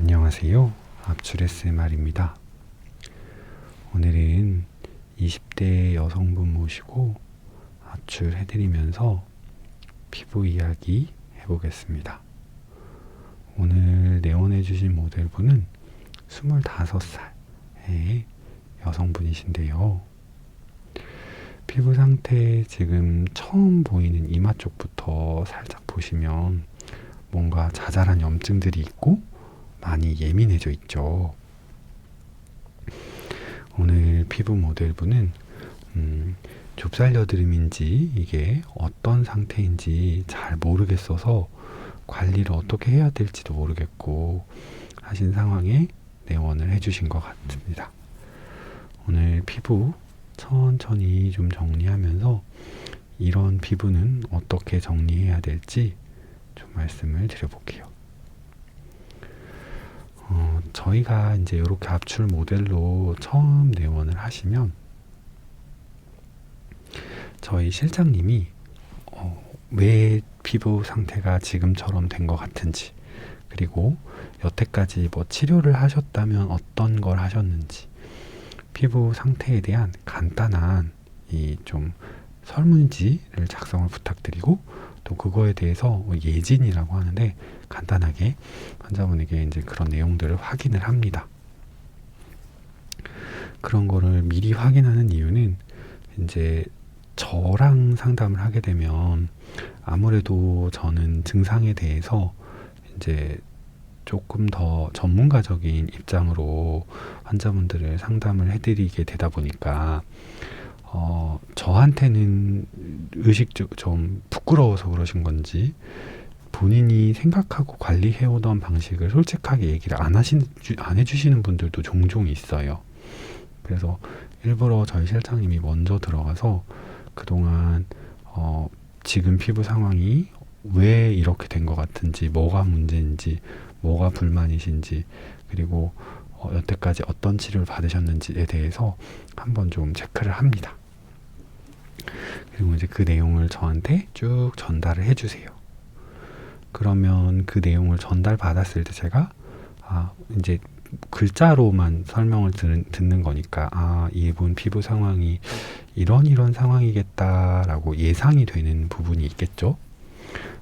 안녕하세요. 압출 SMR입니다. 오늘은 20대 여성분 모시고 압출해드리면서 피부 이야기 해보겠습니다. 오늘 내원해주신 모델분은 25살의 여성분이신데요. 피부 상태 지금 처음 보이는 이마 쪽부터 살짝 보시면 뭔가 자잘한 염증들이 있고 많이 예민해져 있죠. 오늘 피부 모델분은 좁쌀 여드름인지 이게 어떤 상태인지 잘 모르겠어서 관리를 어떻게 해야 될지도 모르겠고 하신 상황에 내원을 해주신 것 같습니다. 오늘 피부 천천히 좀 정리하면서 이런 피부는 어떻게 정리해야 될지 좀 말씀을 드려볼게요. 저희가 이제 이렇게 압출 모델로 처음 내원을 하시면 저희 실장님이 왜 피부 상태가 지금처럼 된 것 같은지, 그리고 여태까지 뭐 치료를 하셨다면 어떤 걸 하셨는지, 피부 상태에 대한 간단한 이 좀 설문지를 작성을 부탁드리고, 또 그거에 대해서 예진이라고 하는데 간단하게 환자분에게 이제 그런 내용들을 확인을 합니다. 그런 거를 미리 확인하는 이유는 이제 저랑 상담을 하게 되면 아무래도 저는 증상에 대해서 이제 조금 더 전문가적인 입장으로 환자분들을 상담을 해드리게 되다 보니까 저한테는 좀 부끄러워서 그러신 건지 본인이 생각하고 관리해오던 방식을 솔직하게 얘기를 안 해주시는 분들도 종종 있어요. 그래서 일부러 저희 실장님이 먼저 들어가서 그동안 지금 피부 상황이 왜 이렇게 된 것 같은지, 뭐가 문제인지, 뭐가 불만이신지, 그리고 여태까지 어떤 치료를 받으셨는지에 대해서 한번 좀 체크를 합니다. 그리고 이제 그 내용을 저한테 쭉 전달을 해주세요. 그러면 그 내용을 전달받았을 때 제가 이제 글자로만 설명을 듣는 거니까 이분 피부 상황이 이런 상황이겠다라고 예상이 되는 부분이 있겠죠.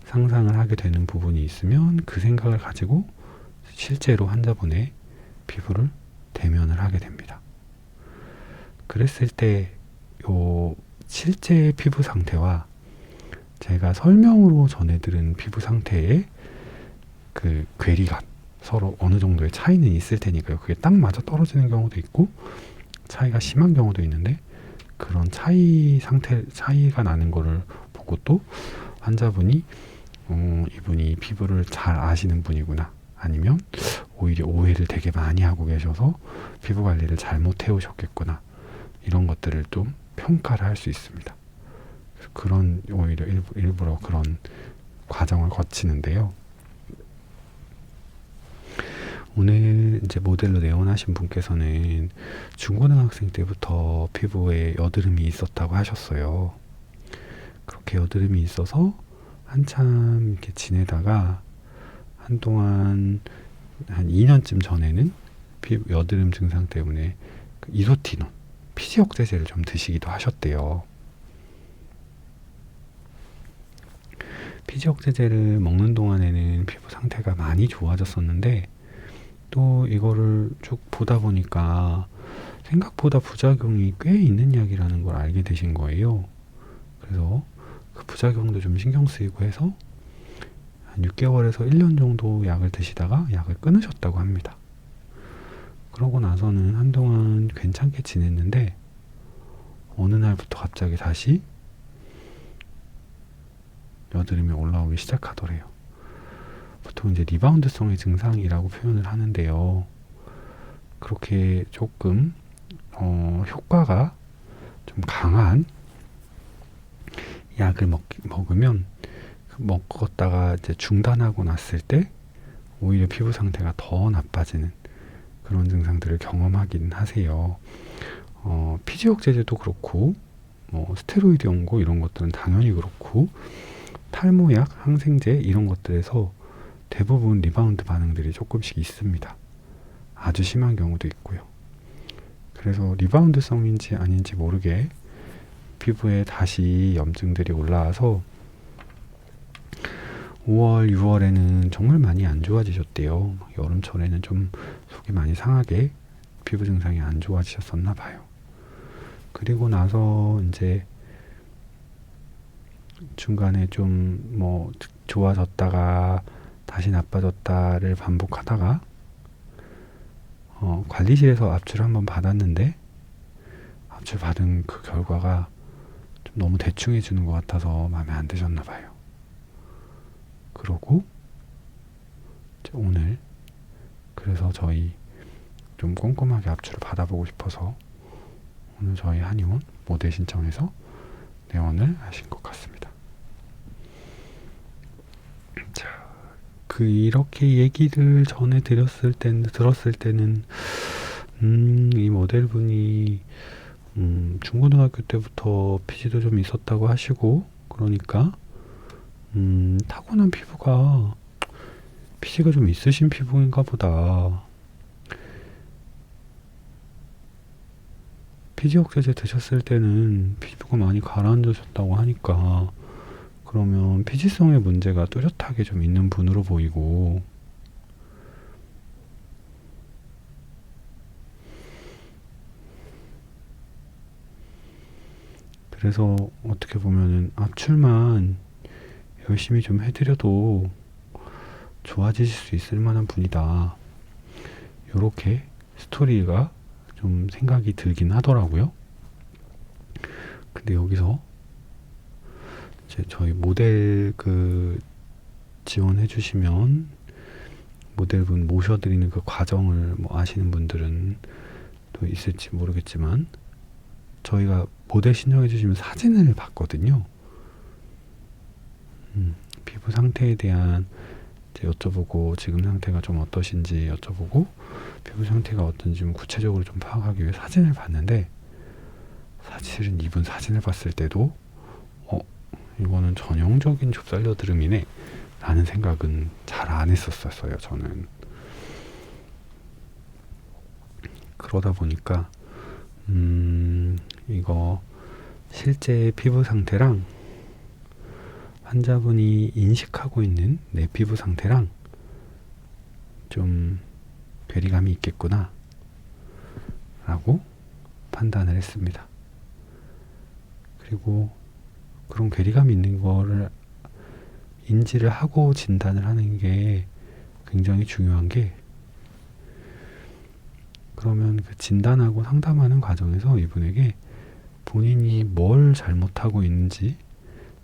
상상을 하게 되는 부분이 있으면 그 생각을 가지고 실제로 환자분의 피부를 대면을 하게 됩니다. 그랬을 때 요 실제 피부 상태와 제가 설명으로 전해드린 피부 상태의 그 괴리감, 서로 어느 정도의 차이는 있을 테니까요. 그게 딱 맞아 떨어지는 경우도 있고 차이가 심한 경우도 있는데, 그런 차이가 나는 거를 보고 또 환자분이 이분이 피부를 잘 아시는 분이구나, 아니면 오히려 오해를 되게 많이 하고 계셔서 피부 관리를 잘못 해오셨겠구나, 이런 것들을 좀 평가를 할 수 있습니다. 그런 오히려 일부러 그런 과정을 거치는데요. 오늘 이제 모델로 내원하신 분께서는 중고등학생 때부터 피부에 여드름이 있었다고 하셨어요. 그렇게 여드름이 있어서 한참 이렇게 지내다가 한동안 한 2년쯤 전에는 피부 여드름 증상 때문에 이소티논, 피지 억제제를 좀 드시기도 하셨대요. 피지 억제제를 먹는 동안에는 피부 상태가 많이 좋아졌었는데, 또 이거를 쭉 보다 보니까 생각보다 부작용이 꽤 있는 약이라는 걸 알게 되신 거예요. 그래서 그 부작용도 좀 신경 쓰이고 해서 한 6개월에서 1년 정도 약을 드시다가 약을 끊으셨다고 합니다. 그러고 나서는 한동안 괜찮게 지냈는데 어느 날부터 갑자기 다시 여드름이 올라오기 시작하더래요. 보통 이제 리바운드성의 증상이라고 표현을 하는데요. 그렇게 조금 효과가 좀 강한 약을 먹으면 먹었다가 이제 중단하고 났을 때 오히려 피부 상태가 더 나빠지는 그런 증상들을 경험하긴 하세요. 피지 억제제도 그렇고 스테로이드 연고 이런 것들은 당연히 그렇고 탈모약, 항생제 이런 것들에서 대부분 리바운드 반응들이 조금씩 있습니다. 아주 심한 경우도 있고요. 그래서 리바운드성인지 아닌지 모르게 피부에 다시 염증들이 올라와서 5월, 6월에는 정말 많이 안 좋아지셨대요. 여름철에는 좀 속이 많이 상하게 피부 증상이 안 좋아지셨었나 봐요. 그리고 나서 이제 중간에 좀 뭐 좋아졌다가 다시 나빠졌다를 반복하다가 관리실에서 압출을 한번 받았는데 압출 받은 그 결과가 좀 너무 대충 해주는 것 같아서 마음에 안 드셨나 봐요. 그러고 오늘 그래서 저희 좀 꼼꼼하게 압출을 받아보고 싶어서 오늘 저희 한의원 모델 신청해서 내원을 하신 것 같습니다. 자, 이렇게 얘기를 전에 들었을 때는 이 모델분이 중고등학교 때부터 피지도 좀 있었다고 하시고 그러니까 타고난 피부가 피지가 좀 있으신 피부인가 보다. 피지 억제제 드셨을 때는 피부가 많이 가라앉으셨다고 하니까 그러면 피지성의 문제가 뚜렷하게 좀 있는 분으로 보이고 그래서 어떻게 보면은 압출만 열심히 좀 해드려도 좋아지실 수 있을 만한 분이다. 요렇게 스토리가 좀 생각이 들긴 하더라고요. 근데 여기서 이제 저희 모델 지원해 주시면 모델분 모셔드리는 그 과정을 뭐 아시는 분들은 또 있을지 모르겠지만 저희가 모델 신청해 주시면 사진을 봤거든요. 피부 상태에 대한 이제 여쭤보고 지금 상태가 좀 어떠신지 여쭤보고 피부 상태가 어떤지 좀 구체적으로 좀 파악하기 위해 사진을 봤는데 사실은 이분 사진을 봤을 때도 이거는 전형적인 좁쌀 여드름이네 라는 생각은 잘 안 했었어요. 저는 그러다 보니까 이거 실제 피부 상태랑 환자분이 인식하고 있는 내 피부 상태랑 좀 괴리감이 있겠구나 라고 판단을 했습니다. 그리고 그런 괴리감이 있는 거를 인지를 하고 진단을 하는 게 굉장히 중요한 게 그러면 그 진단하고 상담하는 과정에서 이분에게 본인이 뭘 잘못하고 있는지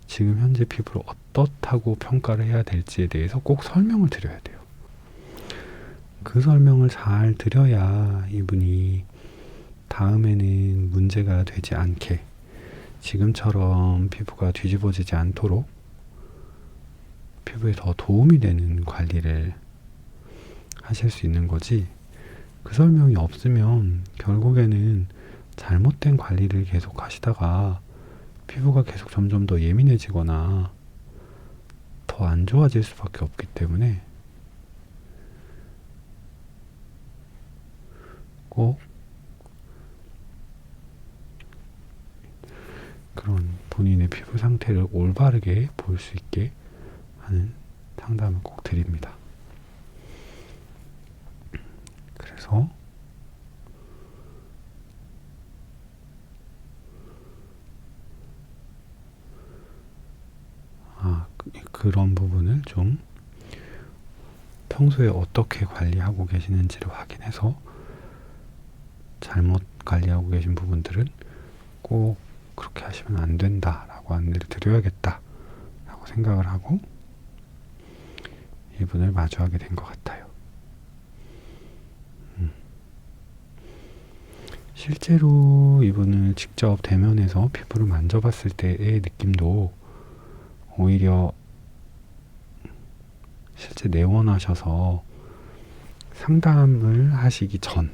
지금 현재 피부를 어떻다고 평가를 해야 될지에 대해서 꼭 설명을 드려야 돼요. 그 설명을 잘 드려야 이분이 다음에는 문제가 되지 않게 지금처럼 피부가 뒤집어지지 않도록 피부에 더 도움이 되는 관리를 하실 수 있는 거지 그 설명이 없으면 결국에는 잘못된 관리를 계속 하시다가 피부가 계속 점점 더 예민해지거나 더 안 좋아질 수밖에 없기 때문에 꼭 그런 본인의 피부 상태를 올바르게 볼 수 있게 하는 상담을 꼭 드립니다. 그래서 그런 부분을 좀 평소에 어떻게 관리하고 계시는지를 확인해서 잘못 관리하고 계신 부분들은 꼭 그렇게 하시면 안 된다라고 안내를 드려야겠다 라고 생각을 하고 이분을 마주하게 된 것 같아요. 실제로 이분을 직접 대면해서 피부를 만져봤을 때의 느낌도 오히려 실제 내원하셔서 상담을 하시기 전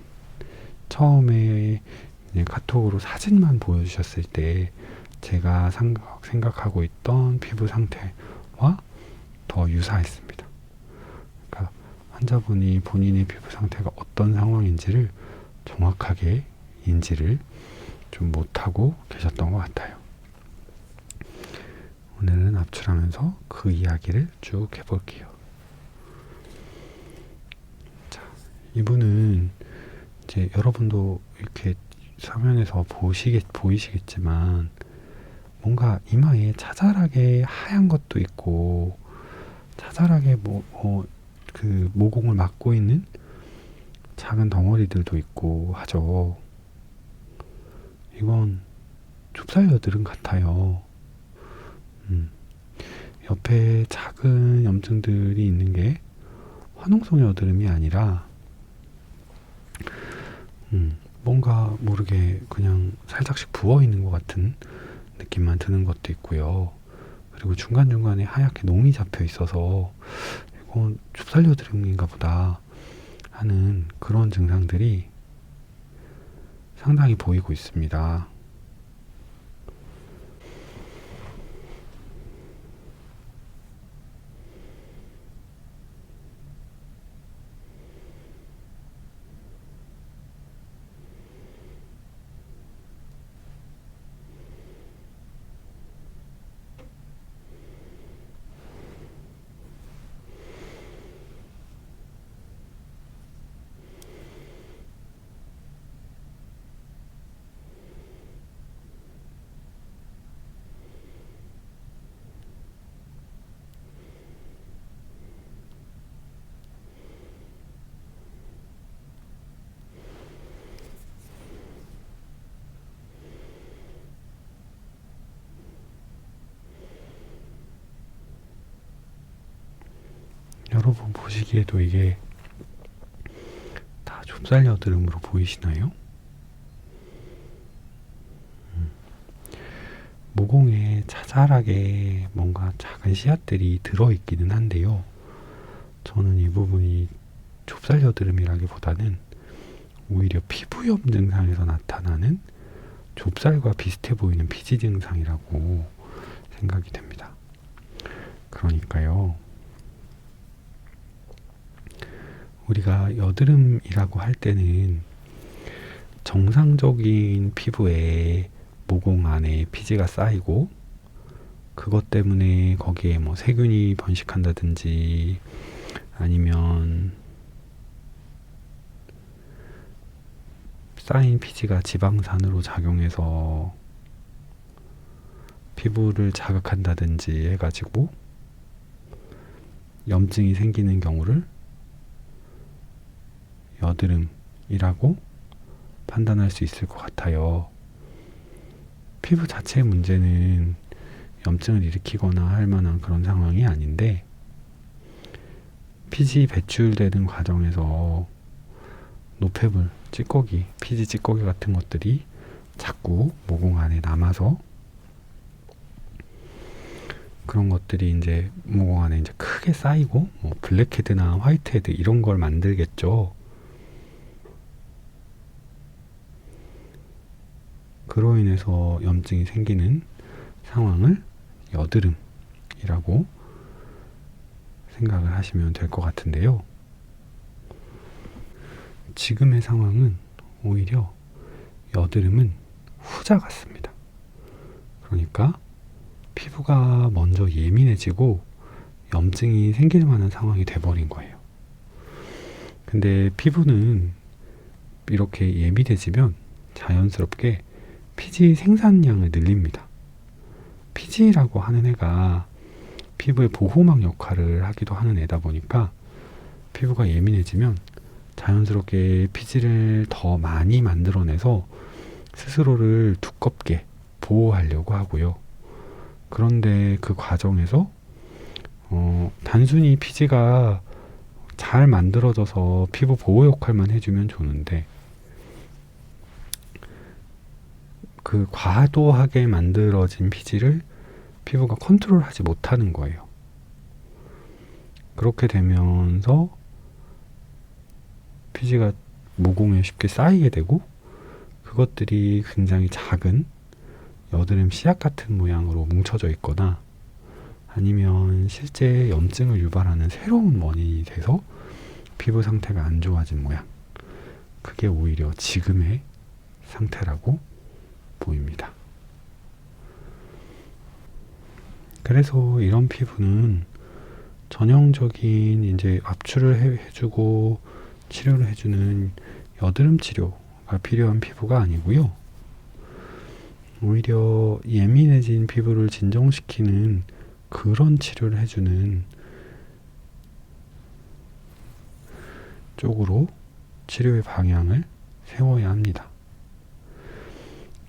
처음에 그냥 카톡으로 사진만 보여주셨을 때 제가 생각하고 있던 피부 상태와 더 유사했습니다. 환자분이 본인의 피부 상태가 어떤 상황인지를 정확하게 인지를 좀 못하고 계셨던 것 같아요. 오늘은 압출하면서 그 이야기를 쭉 해볼게요. 자, 이분은 이제 여러분도 이렇게 화면에서 보이시겠지만 뭔가 이마에 자잘하게 하얀 것도 있고 자잘하게 그 모공을 막고 있는 작은 덩어리들도 있고 하죠. 이건 좁쌀 여드름 같아요. 옆에 작은 염증들이 있는 게 화농성 여드름이 아니라 뭔가 모르게 그냥 살짝씩 부어 있는 것 같은 느낌만 드는 것도 있고요. 그리고 중간중간에 하얗게 농이 잡혀 있어서 이건 좁쌀 여드름인가 보다 하는 그런 증상들이 상당히 보이고 있습니다. 여러분 보시기에도 이게 다 좁쌀 여드름으로 보이시나요? 모공에 자잘하게 뭔가 작은 씨앗들이 들어있기는 한데요. 저는 이 부분이 좁쌀 여드름이라기보다는 오히려 피부염 증상에서 나타나는 좁쌀과 비슷해 보이는 피지 증상이라고 생각이 됩니다. 그러니까요. 우리가 여드름이라고 할 때는 정상적인 피부에 모공 안에 피지가 쌓이고 그것 때문에 거기에 뭐 세균이 번식한다든지 아니면 쌓인 피지가 지방산으로 작용해서 피부를 자극한다든지 해가지고 염증이 생기는 경우를 여드름이라고 판단할 수 있을 것 같아요. 피부 자체의 문제는 염증을 일으키거나 할 만한 그런 상황이 아닌데 피지 배출되는 과정에서 노폐물, 찌꺼기, 피지 찌꺼기 같은 것들이 자꾸 모공 안에 남아서 그런 것들이 이제 모공 안에 이제 크게 쌓이고 뭐 블랙헤드나 화이트헤드 이런 걸 만들겠죠. 그로 인해서 염증이 생기는 상황을 여드름이라고 생각을 하시면 될 것 같은데요. 지금의 상황은 오히려 여드름은 후자 같습니다. 그러니까 피부가 먼저 예민해지고 염증이 생길 만한 상황이 돼버린 거예요. 근데 피부는 이렇게 예민해지면 자연스럽게 피지 생산량을 늘립니다. 피지라고 하는 애가 피부의 보호막 역할을 하기도 하는 애다 보니까 피부가 예민해지면 자연스럽게 피지를 더 많이 만들어내서 스스로를 두껍게 보호하려고 하고요. 그런데 그 과정에서 단순히 피지가 잘 만들어져서 피부 보호 역할만 해주면 좋은데 그 과도하게 만들어진 피지를 피부가 컨트롤하지 못하는 거예요. 그렇게 되면서 피지가 모공에 쉽게 쌓이게 되고 그것들이 굉장히 작은 여드름 씨앗 같은 모양으로 뭉쳐져 있거나 아니면 실제 염증을 유발하는 새로운 원인이 돼서 피부 상태가 안 좋아진 모양. 그게 오히려 지금의 상태라고 보입니다. 그래서 이런 피부는 전형적인 이제 압출을 해주고 치료를 해주는 여드름 치료가 필요한 피부가 아니고요. 오히려 예민해진 피부를 진정시키는 그런 치료를 해주는 쪽으로 치료의 방향을 세워야 합니다.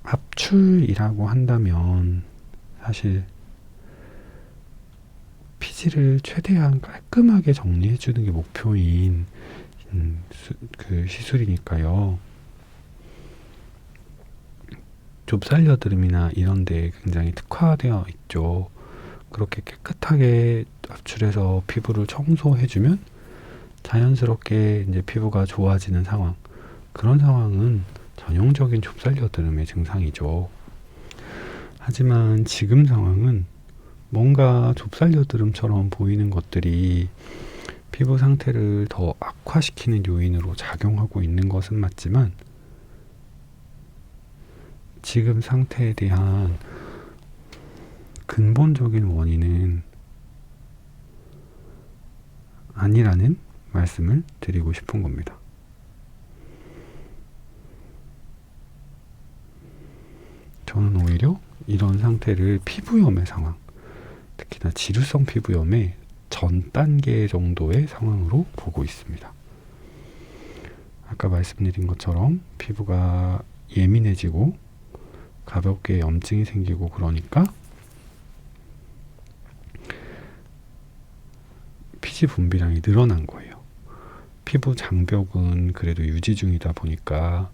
압출이라고 한다면 사실 피지를 최대한 깔끔하게 정리해주는 게 목표인 그 시술이니까요. 좁쌀 여드름이나 이런 데 굉장히 특화되어 있죠. 그렇게 깨끗하게 압출해서 피부를 청소해주면 자연스럽게 이제 피부가 좋아지는 상황. 그런 상황은 전형적인 좁쌀 여드름의 증상이죠. 하지만 지금 상황은 뭔가 좁쌀 여드름처럼 보이는 것들이 피부 상태를 더 악화시키는 요인으로 작용하고 있는 것은 맞지만 지금 상태에 대한 근본적인 원인은 아니라는 말씀을 드리고 싶은 겁니다. 저는 오히려 이런 상태를 피부염의 상황, 특히나 지루성 피부염의 전 단계 정도의 상황으로 보고 있습니다. 아까 말씀드린 것처럼 피부가 예민해지고 가볍게 염증이 생기고 그러니까 피지 분비량이 늘어난 거예요. 피부 장벽은 그래도 유지 중이다 보니까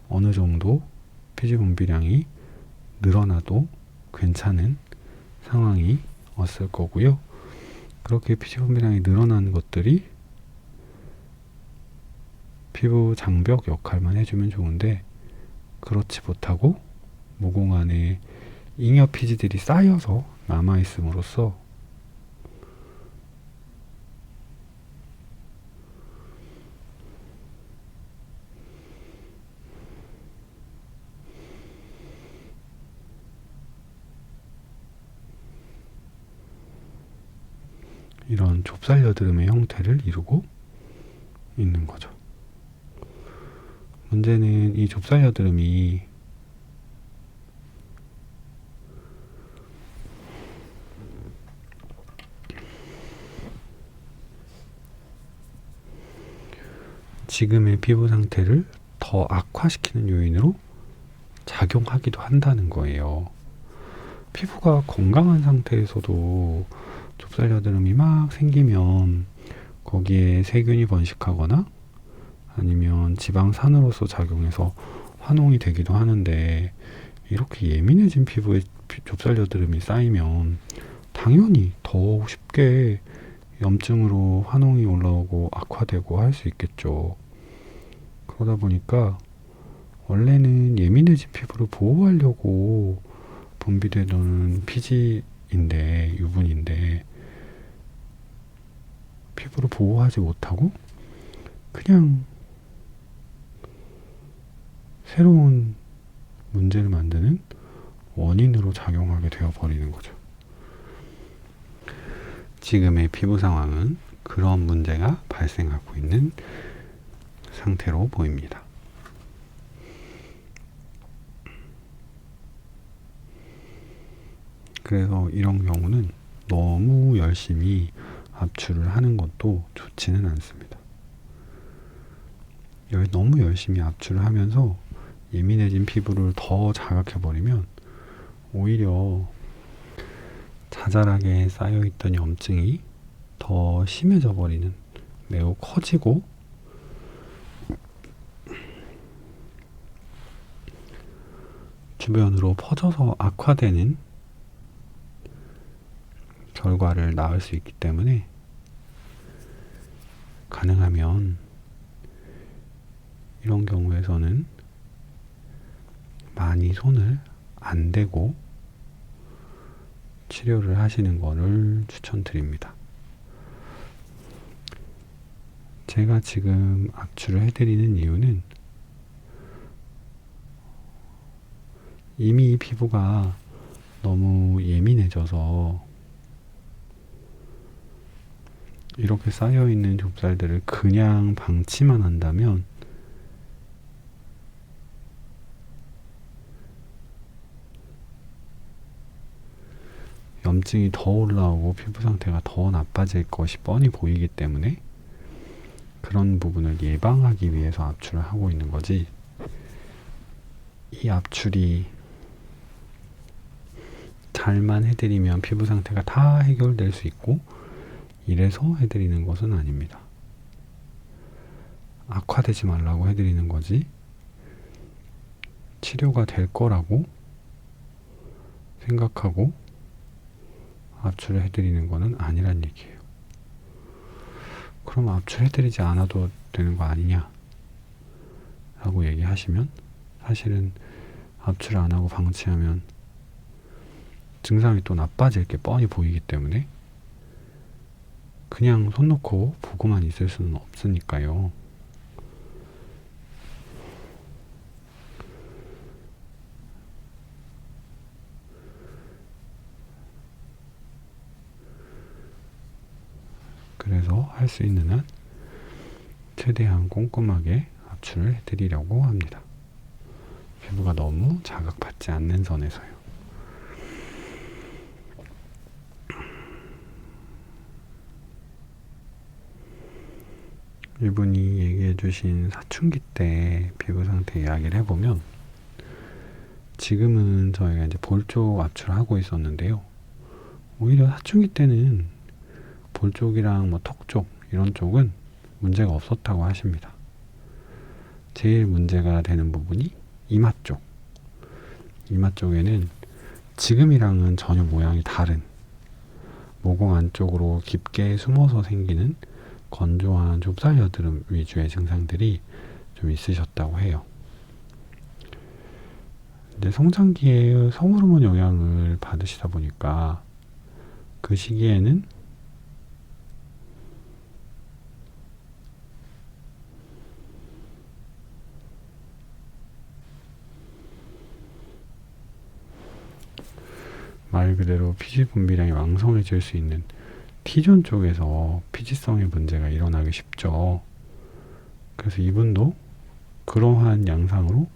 어느 정도 피지 분비량이 늘어나도 괜찮은 상황이 왔을 거고요. 그렇게 피지 분비량이 늘어난 것들이 피부 장벽 역할만 해주면 좋은데 그렇지 못하고 모공 안에 잉여 피지들이 쌓여서 남아있음으로써 이런 좁쌀 여드름의 형태를 이루고 있는 거죠. 문제는 이 좁쌀 여드름이 지금의 피부 상태를 더 악화시키는 요인으로 작용하기도 한다는 거예요. 피부가 건강한 상태에서도 좁쌀 여드름이 막 생기면 거기에 세균이 번식하거나 아니면 지방산으로서 작용해서 화농이 되기도 하는데 이렇게 예민해진 피부에 좁쌀 여드름이 쌓이면 당연히 더 쉽게 염증으로 화농이 올라오고 악화되고 할 수 있겠죠. 그러다 보니까 원래는 예민해진 피부를 보호하려고 분비되는 피지인데 유분인데 피부를 보호하지 못하고 그냥 새로운 문제를 만드는 원인으로 작용하게 되어버리는 거죠. 지금의 피부 상황은 그런 문제가 발생하고 있는 상태로 보입니다. 그래서 이런 경우는 너무 열심히 압출을 하는 것도 좋지는 않습니다. 너무 열심히 압출을 하면서 예민해진 피부를 더 자극해버리면 오히려 자잘하게 쌓여있던 염증이 더 심해져 버리는, 매우 커지고 주변으로 퍼져서 악화되는 결과를 낳을 수 있기 때문에 가능하면 이런 경우에서는 많이 손을 안 대고 치료를 하시는 것을 추천드립니다. 제가 지금 압출을 해드리는 이유는 이미 피부가 너무 예민해져서 이렇게 쌓여있는 좁쌀들을 그냥 방치만 한다면 염증이 더 올라오고 피부 상태가 더 나빠질 것이 뻔히 보이기 때문에 그런 부분을 예방하기 위해서 압출을 하고 있는 거지, 이 압출이 잘만 해드리면 피부 상태가 다 해결될 수 있고 이래서 해드리는 것은 아닙니다. 악화되지 말라고 해드리는 거지 치료가 될 거라고 생각하고 압출을 해드리는 거는 아니란 얘기예요. 그럼 압출해드리지 않아도 되는 거 아니냐 라고 얘기하시면, 사실은 압출 안 하고 방치하면 증상이 또 나빠질 게 뻔히 보이기 때문에 그냥 손 놓고 보고만 있을 수는 없으니까요. 그래서 할 수 있는 한 최대한 꼼꼼하게 압출을 해드리려고 합니다. 피부가 너무 자극받지 않는 선에서요. 이분이 얘기해주신 사춘기 때 피부 상태 이야기를 해보면, 지금은 저희가 이제 볼 쪽 압출하고 있었는데요. 오히려 사춘기 때는 볼 쪽이랑 뭐 턱 쪽 이런 쪽은 문제가 없었다고 하십니다. 제일 문제가 되는 부분이 이마 쪽. 이마 쪽에는 지금이랑은 전혀 모양이 다른 모공 안쪽으로 깊게 숨어서 생기는 건조한 좁쌀 여드름 위주의 증상들이 좀 있으셨다고 해요. 이제 성장기에 성호르몬 영향을 받으시다 보니까 그 시기에는 말 그대로 피지 분비량이 왕성해질 수 있는 T존 쪽에서 피지성의 문제가 일어나기 쉽죠. 그래서 이분도 그러한 양상으로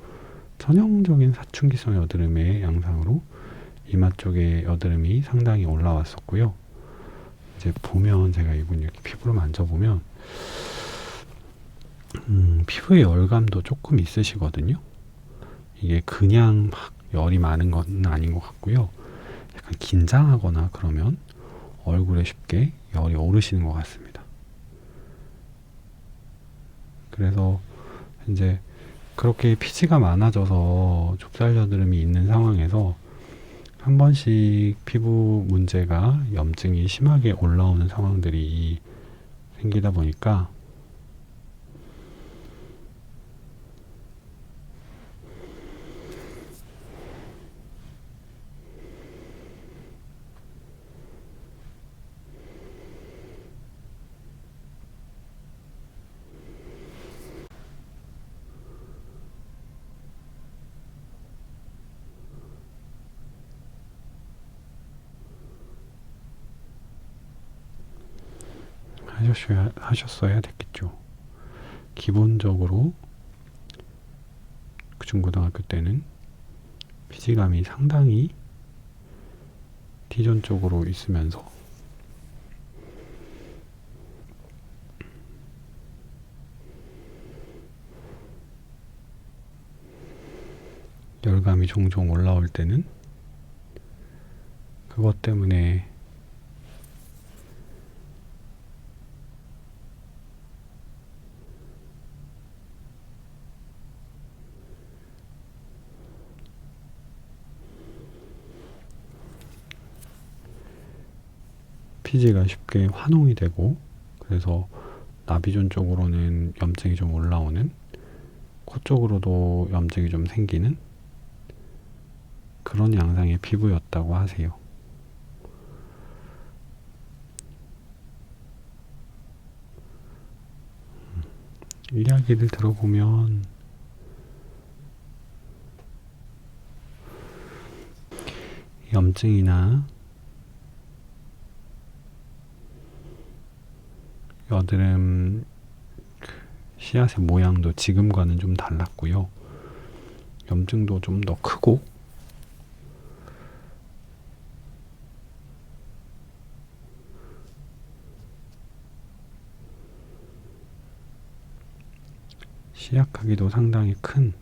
전형적인 사춘기성 여드름의 양상으로 이마 쪽에 여드름이 상당히 올라왔었고요. 이제 보면 제가 이분 이렇게 피부를 만져보면 피부에 열감도 조금 있으시거든요. 이게 그냥 막 열이 많은 건 아닌 것 같고요. 약간 긴장하거나 그러면 얼굴에 쉽게 열이 오르시는 것 같습니다. 그래서 이제 그렇게 피지가 많아져서 좁쌀 여드름이 있는 상황에서 한 번씩 피부 문제가 염증이 심하게 올라오는 상황들이 생기다 보니까 하셨어야 됐겠죠. 기본적으로 중고등학교 때는 피지감이 상당히 T존 쪽으로 있으면서 열감이 종종 올라올 때는 그것 때문에 피지가 쉽게 환홍이 되고, 그래서 나비존 쪽으로는 염증이 좀 올라오는, 코 쪽으로도 염증이 좀 생기는 그런 양상의 피부였다고 하세요. 이야기를 들어보면 염증이나 여드름 씨앗의 모양도 지금과는 좀 달랐고요. 염증도 좀 더 크고 씨앗 크기도 상당히 큰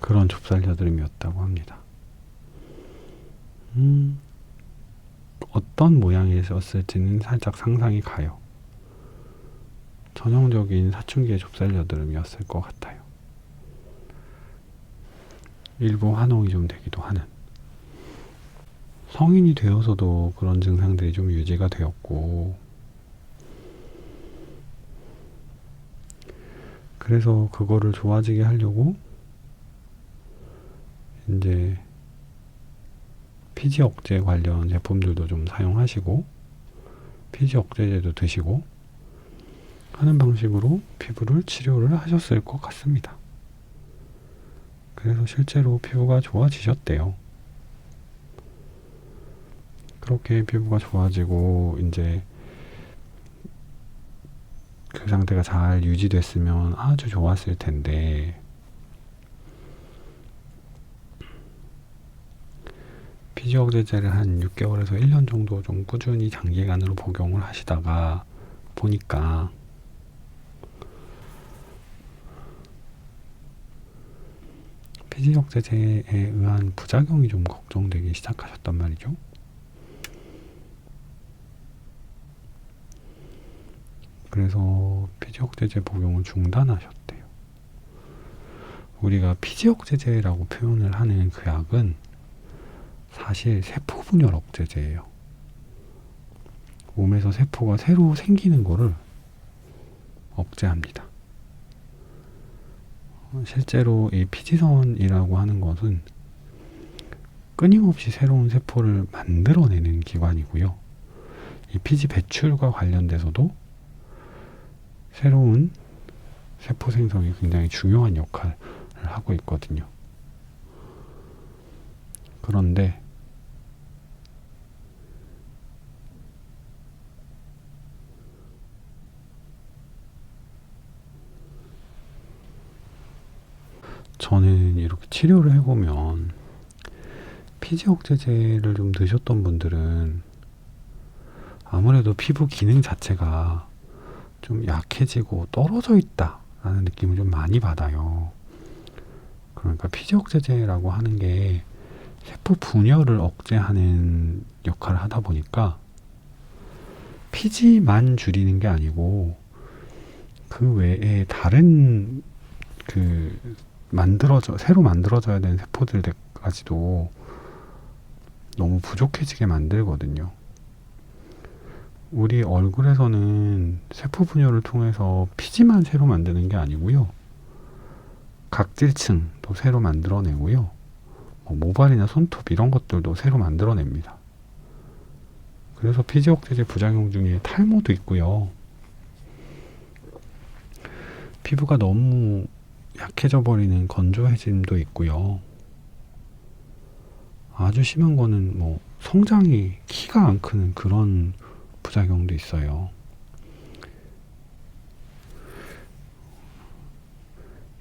그런 좁쌀 여드름이었다고 합니다. 어떤 모양이었을지는 살짝 상상이 가요. 전형적인 사춘기의 좁쌀 여드름이었을 것 같아요. 일부 환홍이 좀 되기도 하는. 성인이 되어서도 그런 증상들이 좀 유지가 되었고, 그래서 그거를 좋아지게 하려고 이제 피지 억제 관련 제품들도 좀 사용하시고 피지 억제제도 드시고 하는 방식으로 피부를 치료를 하셨을 것 같습니다. 그래서 실제로 피부가 좋아지셨대요. 그렇게 피부가 좋아지고 이제 그 상태가 잘 유지됐으면 아주 좋았을 텐데 피지 억제제를 한 6개월에서 1년 정도 좀 꾸준히 장기간으로 복용을 하시다가 보니까 피지 억제제에 의한 부작용이 좀 걱정되기 시작하셨단 말이죠. 그래서 피지 억제제 복용을 중단하셨대요. 우리가 피지 억제제라고 표현을 하는 그 약은 사실 세포 분열 억제제예요. 몸에서 세포가 새로 생기는 거를 억제합니다. 실제로 이 피지선이라고 하는 것은 끊임없이 새로운 세포를 만들어내는 기관이고요. 이 피지 배출과 관련돼서도 새로운 세포 생성이 굉장히 중요한 역할을 하고 있거든요. 그런데 저는 이렇게 치료를 해보면 피지 억제제를 좀 드셨던 분들은 아무래도 피부 기능 자체가 좀 약해지고 떨어져 있다라는 느낌을 좀 많이 받아요. 그러니까 피지 억제제라고 하는 게 세포 분열을 억제하는 역할을 하다 보니까 피지만 줄이는 게 아니고 그 외에 다른 새로 만들어져야 되는 세포들까지도 너무 부족해지게 만들거든요. 우리 얼굴에서는 세포 분열을 통해서 피지만 새로 만드는 게 아니고요. 각질층도 새로 만들어내고요. 모발이나 손톱 이런 것들도 새로 만들어냅니다. 그래서 피지 억제제 부작용 중에 탈모도 있고요. 피부가 너무 약해져 버리는 건조해짐도 있고요. 아주 심한 거는 성장이 키가 안 크는 그런 부작용도 있어요.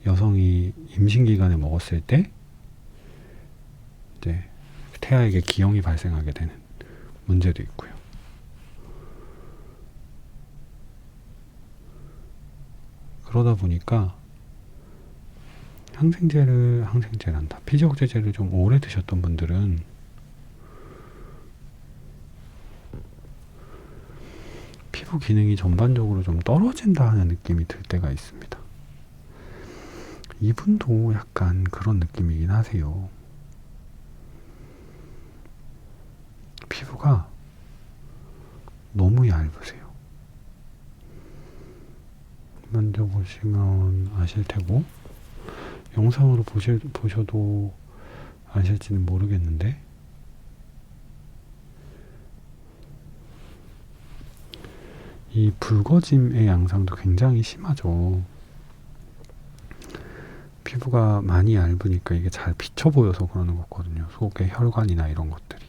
여성이 임신기간에 먹었을 때 이제 태아에게 기형이 발생하게 되는 문제도 있고요. 그러다 보니까 항생제란다. 피지 억제제를 좀 오래 드셨던 분들은 피부 기능이 전반적으로 좀 떨어진다 하는 느낌이 들 때가 있습니다. 이분도 약간 그런 느낌이긴 하세요. 피부가 너무 얇으세요. 만져보시면 아실 테고, 영상으로 보셔도 아실지는 모르겠는데, 이 붉어짐의 양상도 굉장히 심하죠. 피부가 많이 얇으니까 이게 잘 비쳐 보여서 그러는 거거든요. 속의 혈관이나 이런 것들이.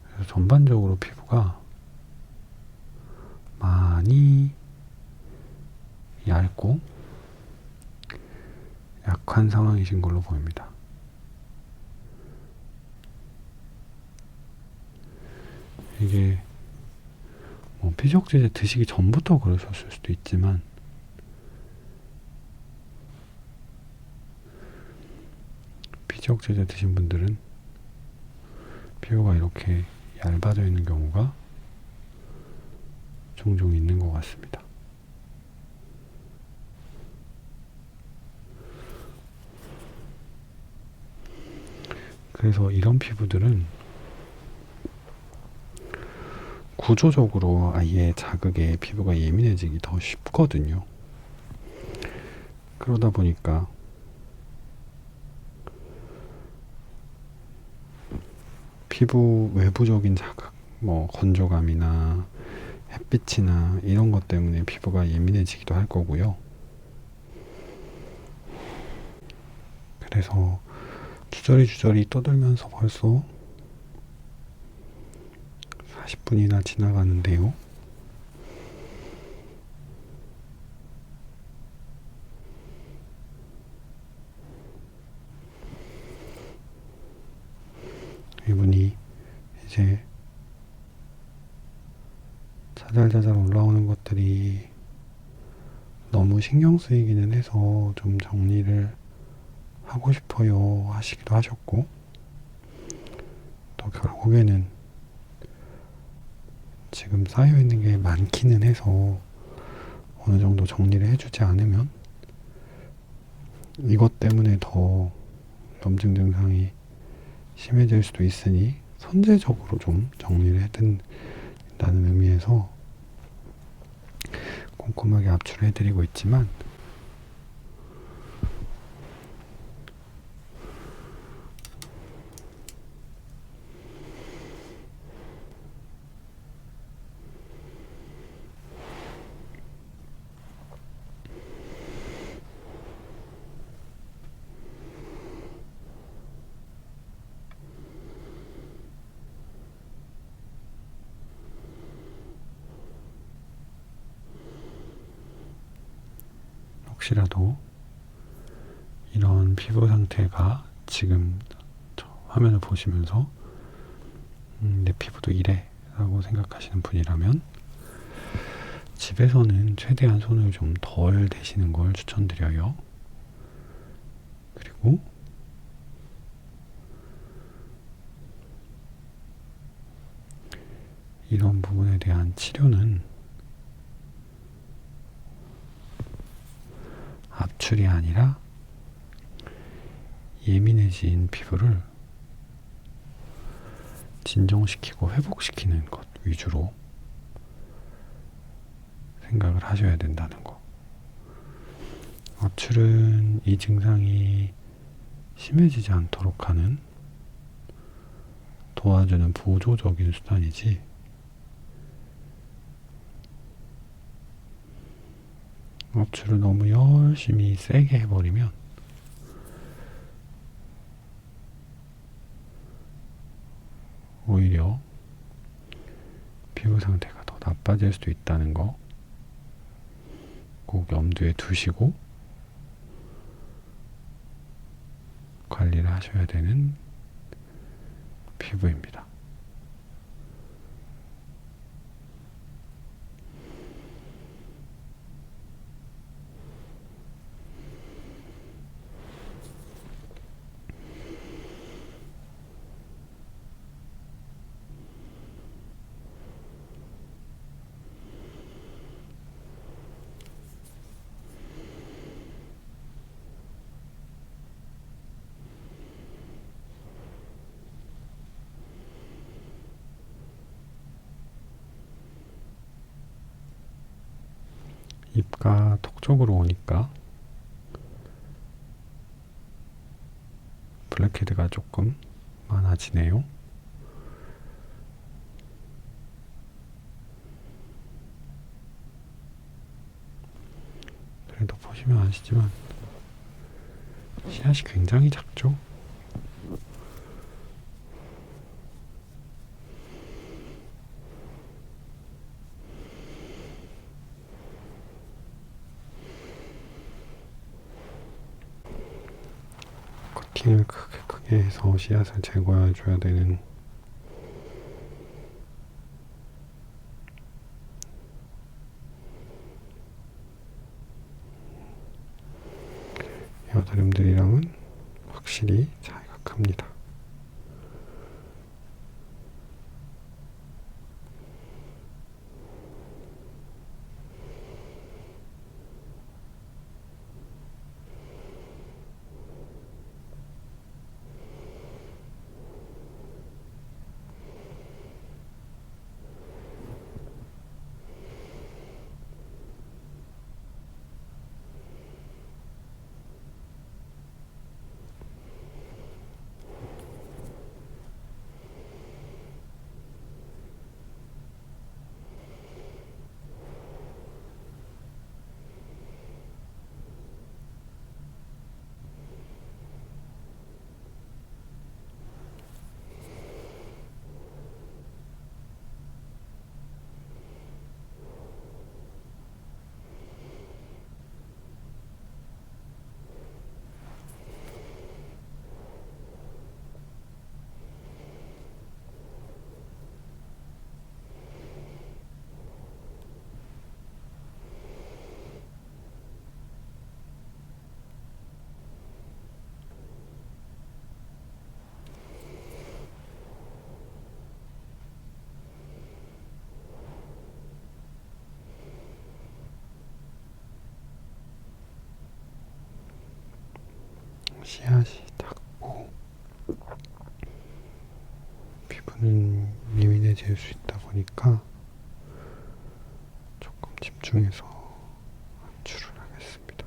그래서 전반적으로 피부가 많이 얇고 약한 상황이신 걸로 보입니다. 이게 뭐 피지옥제제 드시기 전부터 그러셨을 수도 있지만, 피지옥제제 드신 분들은 피부가 이렇게 얇아져 있는 경우가 종종 있는 것 같습니다. 그래서 이런 피부들은 구조적으로 아예 자극에 피부가 예민해지기 더 쉽거든요. 그러다 보니까 피부 외부적인 자극, 뭐 건조감이나 햇빛이나 이런 것 때문에 피부가 예민해지기도 할 거고요. 그래서 주저리 떠들면서 벌써 40분이나 지나가는데요. 이분이 이제 자잘자잘 올라오는 것들이 너무 신경 쓰이기는 해서 좀 정리를 하고 싶어요 하시기도 하셨고, 또 결국에는 지금 쌓여있는 게 많기는 해서 어느 정도 정리를 해주지 않으면 이것 때문에 더 염증 증상이 심해질 수도 있으니 선제적으로 좀 정리를 해둔다는 의미에서 꼼꼼하게 압출을 해드리고 있지만, 혹시라도 이런 피부 상태가 지금 화면을 보시면서 내 피부도 이래 라고 생각하시는 분이라면 집에서는 최대한 손을 좀 덜 대시는 걸 추천드려요. 그리고 이런 부분에 대한 치료는 압출이 아니라 예민해진 피부를 진정시키고 회복시키는 것 위주로 생각을 하셔야 된다는 거. 압출은 이 증상이 심해지지 않도록 하는 도와주는 보조적인 수단이지, 압출을 너무 열심히 세게 해버리면 오히려 피부 상태가 더 나빠질 수도 있다는 거 꼭 염두에 두시고 관리를 하셔야 되는 피부입니다. 입가 턱 쪽으로 오니까 블랙헤드가 조금 많아지네요. 그래도 보시면 아시지만 씨앗이 굉장히 작죠? 커팅을 크게 해서 씨앗을 제거해줘야 되는 여드름들이랑은 확실히 차이가 큽니다. 씨앗이 작고 피부는 예민해질 수 있다 보니까 조금 집중해서 추를 하겠습니다.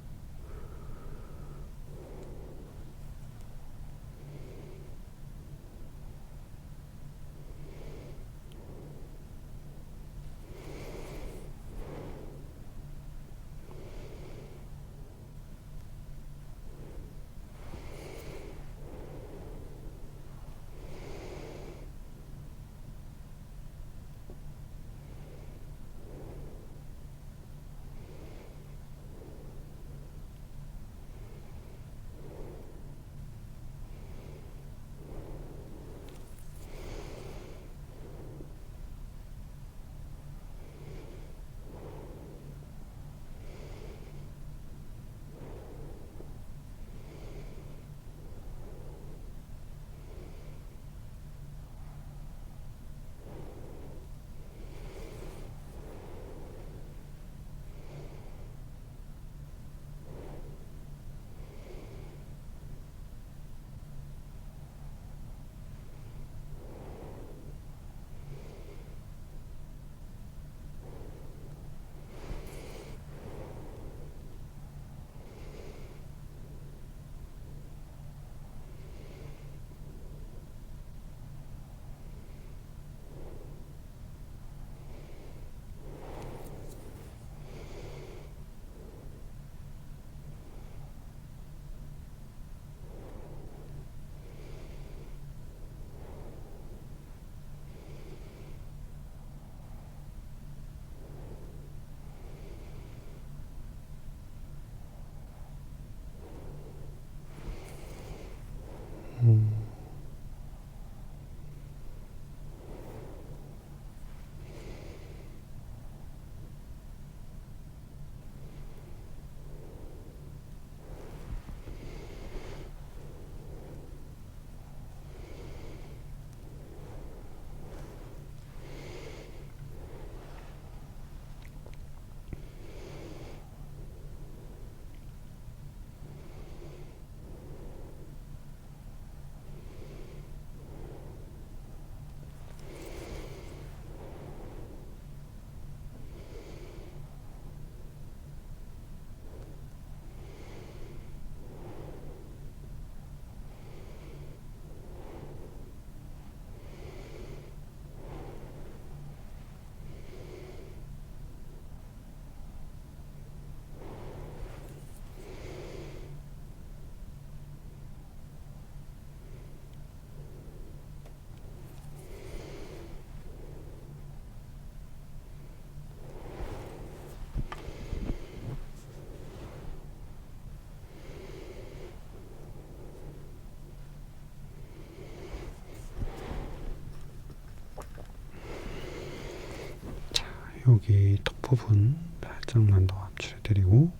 여기 턱 부분 살짝만 더 압출해드리고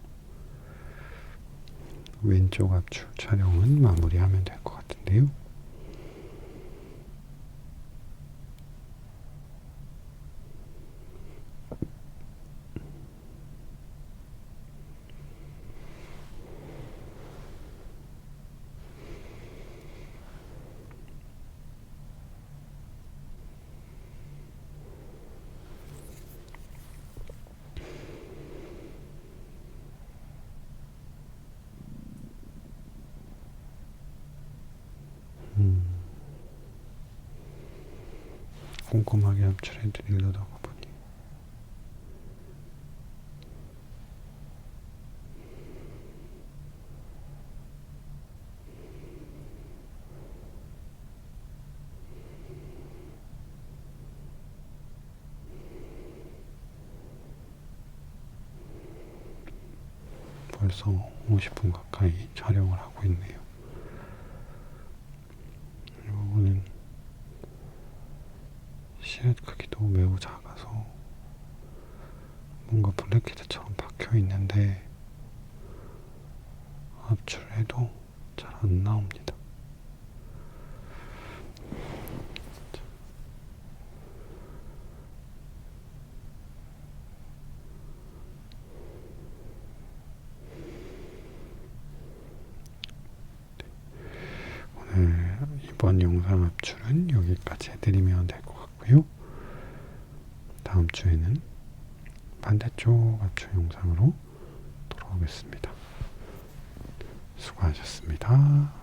왼쪽 압출 촬영은 마무리하면 될 것 같은데요. 꼼꼼하게 압출해드리려다가 보니 벌써 50분 가까이 촬영을 하고 있네요. 이 부분은 씨앗 크기도 매우 작아서 뭔가 블랙헤드처럼 박혀 있는데 압출해도 잘 안 나옵니다. 오늘 이번 영상 압출은 여기까지 해드리면 될 것 같고요. 다음 주에는 반대쪽 압출 영상으로 돌아오겠습니다. 수고하셨습니다.